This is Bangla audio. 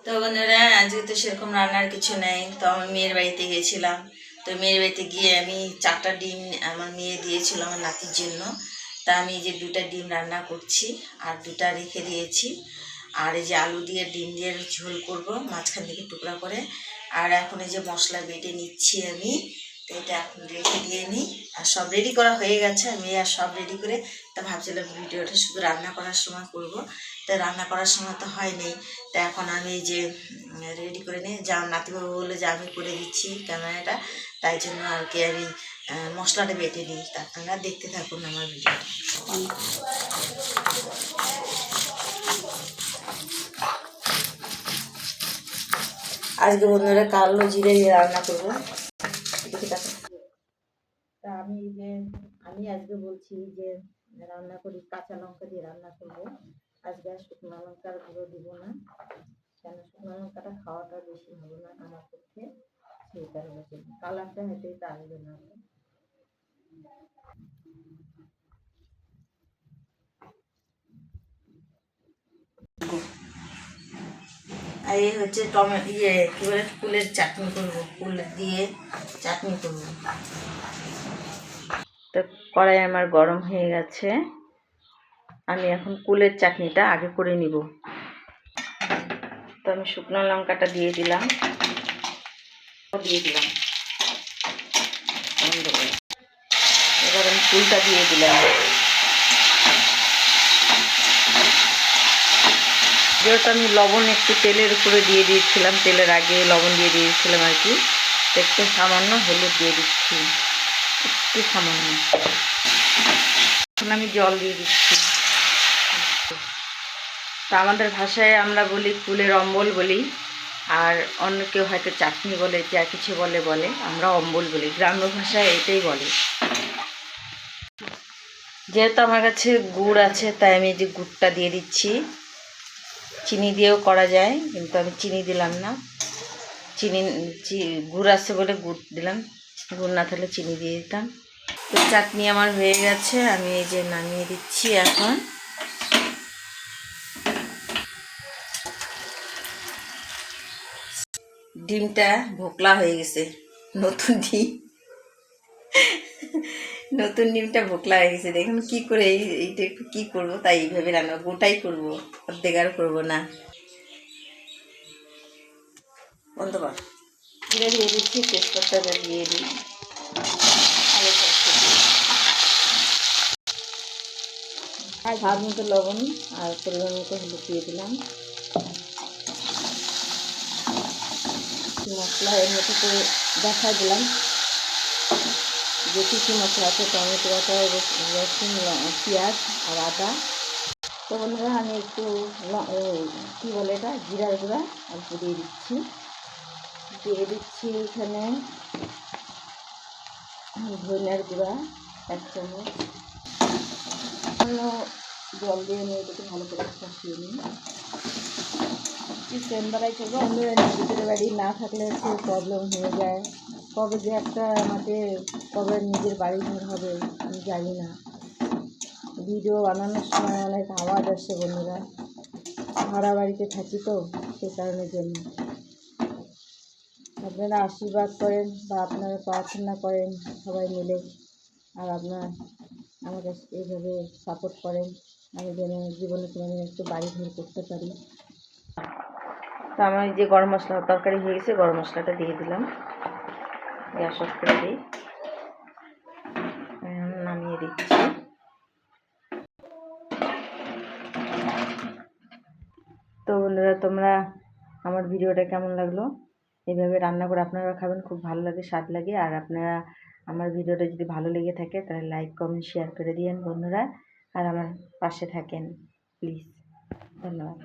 তো বন্ধুরা আজকে তো সেরকম রান্নার কিছু নেই, তো আমার মেয়ের বাড়িতে গিয়েছিলাম। তো মেয়ের বাড়িতে গিয়ে আমি 4টা ডিম আমার মেয়ে দিয়েছিল আমার নাতির জন্য। তা আমি এই যে 2টা ডিম রান্না করছি আর 2টা রেখে দিয়েছি। আর এই যে আলু দিয়ে ডিম দিয়ে ঝোল করব মাঝখান থেকে টুকরা করে। আর এখন এই যে মশলা বেটে নিচ্ছি আমি। তো এটা এখন রেখে দিয়ে নিই। আর সব রেডি করা হয়ে গেছে, আমি আর সব রেডি করে তা ভাবছিলাম ভিডিওটা শুধু রান্না করার সময় করব। তা রান্না করার সময় তো হয়নি। তা এখন আমি এই যে রেডি করে নিই, যা নাতিবাবু বলে যে আমি করে দিচ্ছি ক্যামেরাটা, তাই জন্য আর কি আমি মশলাটা বেটে নিই। তা আপনারা দেখতে থাকুন আমার ভিডিওটা। আজকে বন্ধুরা কালো জিরে দিয়ে রান্না করবো। তা আমি আজকে বলছি যে রান্না করি কাঁচা লঙ্কা দিয়ে রান্না করবো। আজকে আর শুকনো লঙ্কার গুঁড়ো দিব না, কেন শুকনো লঙ্কাটা খাওয়াটা বেশি ভালো না আমার পক্ষে, সেই কারণে কালারটা হয়তো এটা আসবে না। আর এই হচ্ছে টমেটো কি বলে ফুলের চাটনি করবো, ফুল দিয়ে চাটনি করবো। তো কড়াই আমার গরম হয়ে গেছে, আমি এখন কুলের চাটনিটা আগে করে নিব। তো আমি শুকনো লঙ্কাটা দিয়ে দিলাম, এবার আমি ফুলটা দিয়ে দিলাম। যেহেতু আমি লবণ একটু তেলের উপরে দিয়ে দিয়েছিলাম, তেলের আগে লবণ দিয়ে দিয়েছিলাম আর কি, একটু সামান্য হলুদ দিয়ে দিচ্ছি, একটু সামান্য। এখন আমি জল দিয়ে দিচ্ছি। তা আমাদের ভাষায় আমরা বলি ফুলের অম্বল বলি, আর অন্য কেউ হয়তো চাটনি বলে, যা কিছু বলে বলে, আমরা অম্বল বলি, গ্রাম্য ভাষায় এটাই বলে। যেহেতু আমার কাছে গুড় আছে তাই আমি যে গুড়টা দিয়ে দিচ্ছি। চিনি দিয়েও করা যায়, কিন্তু আমি চিনি দিলাম না। গুড় আছে বলে গুড় দিলাম, গুড় না থাকলে চিনি দিয়ে দিতাম। তো চাটনি আমার হয়ে গেছে, আমি এই যে নামিয়ে দিচ্ছি এখন। ডিমটা ভোকলা হয়ে গেছে, নতুন ডিমটা ভোকলা হয়ে গেছে। দেখুন কি করে এইটা একটু কী করবো, তাই এইভাবে রান্না গোটাই করবো, অর্ধেক আর করবো না। বন্ধ কর। জিরে দিয়ে দিচ্ছি, তেজপাতাটা দিয়ে দিই, আর স্বাদ মতো লবণ আর পরিমাণ মতো হলুদ দিয়ে দিলাম। মশলা এর মতো করে দেখা দিলাম যে কী কী মশলা আছে, টমেটো বাটা, রসুন, পেঁয়াজ আর আদা। তো বন্ধুরা আমি একটু কী বলে এটা জিরার গুঁড়া অল্প দিয়ে দিচ্ছি এখানে ধনিয়ার গুঁড়া 1 চামচ, জল দিয়ে নিয়ে এটাকে ভালো করে কষিয়ে নিই। ট্রেন বেলায় করবো, আমরা নিজেদের বাড়ি না থাকলে একটু প্রবলেম হয়ে যায়। কবে যে একটা আমাদের কবে নিজের বাড়ি ঘর হবে আমি জানি না। ভিডিও বানানোর সময় অনেক আওয়াজ আসে বন্ধুরা, ভাড়া বাড়িতে থাকি তো সে কারণের জন্য। আপনারা আশীর্বাদ করেন বা আপনারা প্রার্থনা করেন সবাই মিলে, আর আপনারা আমাকে এইভাবে সাপোর্ট করেন, আমি যেন জীবনে কোনোদিন একটু বাড়ি ঘর করতে পারি। তো আমার যে গরম মশলা তরকারি হয়ে গেছে, গরম মশলাটা দিয়ে দিলাম, গ্যাস অফ করে দিই, নামিয়ে দিচ্ছি। তো বন্ধুরা তোমরা আমার ভিডিওটা কেমন লাগলো, এইভাবে রান্না করে আপনারা খাবেন, খুব ভালো লাগে, স্বাদ লাগে। আর আপনারা আমার ভিডিওটা যদি ভালো লেগে থাকে তাহলে লাইক কমেন্ট শেয়ার করে দিয়েন বন্ধুরা, আর আমার পাশে থাকেন প্লিজ। ধন্যবাদ।